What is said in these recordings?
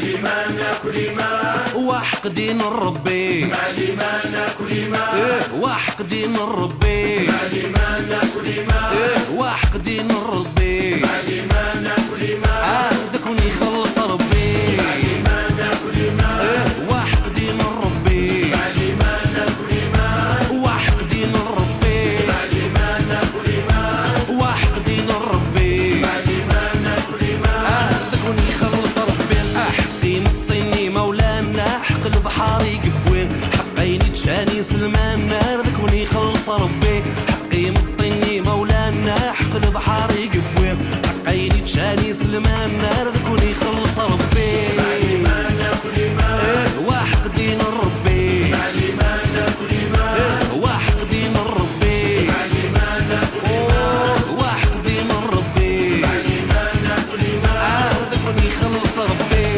لي ما ناكل ما وحقدين الربي اسمع لي ما ناكل ما وحقدين الربي اسمع لي ما ناكل ما وحقدين الربي اسمع لي ما ناكل ما ذاك يخلص ربي اسمع لي ما ناكل ما وحقدين الربي اسمع لي ما ناكل ما وحقدين الربي اسمع لي ما ناكل ما وحقدين الربي اسمع لي ما ناكل ما ذاك يخلص ربي حقي مطيني مولانا حق البحر يقفوين حقي نتشاني سلمان ذاك يخلص ربي حقي مطيني مولانا حق البحر يقفوين حقي نتشاني سلمان ذاك يخلص ربي اسمع لي ما ناكل ما وحقدين الربي اسمع لي ما ناكل ما وحقدين الربي اسمع لي ما ناكل ما وحقدين الربي اسمع لي ما ناكل ما ذاك يخلص ربي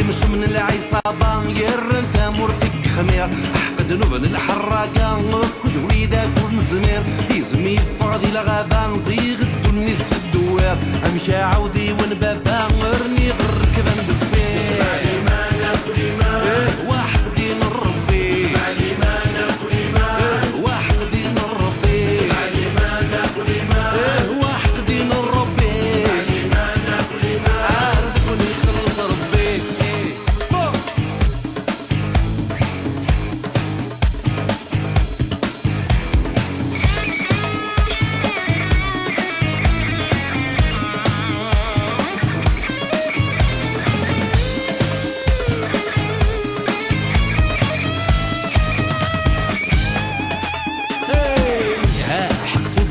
مش من العصابة يرن ثامور فيك خمير حقد نوبن الحراقة كدوي ذاك ونزمير يزمي فاضي لغابة زيغ الدني في الدوار امشي عوضي ونبابا غرني غر كذا ندفير اسمع لي ما ناكل ما وحقدين الربي اسمع لي ما ناكل ما وحقدين الربي اسمع لي ما ناكل ما وحقدين الربي اسمع لي ما ناكل ما عارفون يخلص ربي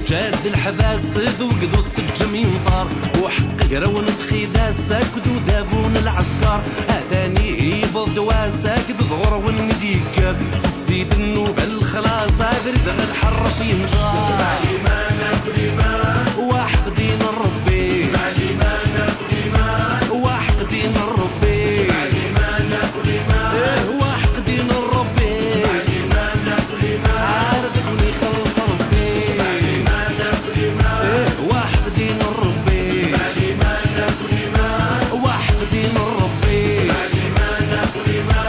جاد الحباس ذوق الثجم ينطار وحق قرون تخيذا ساكدو دابون العسكر اثاني يبض واساكد ضغر والنديكر في الزيد النوبة الخلاصة برد الحرش ينجار اسمع لي ما ناكل ما وحقدين الربي اسمع لي ما ناكل ما وحقدين الربي اسمع لي ما ناكل ما وحقدين الربي اسمع لي ما ناكل ما عارفك يخلص ربي اسمع لي ما ناكل ما وحقدين الربي اسمع لي ما ناكل ما وحقدين الربي اسمع لي ما ناكل ما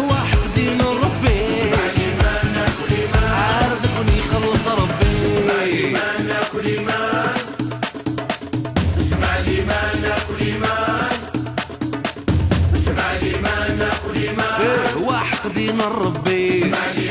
وحقدين الربي اسمع لي ما ناكل ما عارفك يخلص ربي ما ناكل ما اسمع لي ما ناكل ما اسمع لي ما ناكل ما وحقدين الربي اسمع لي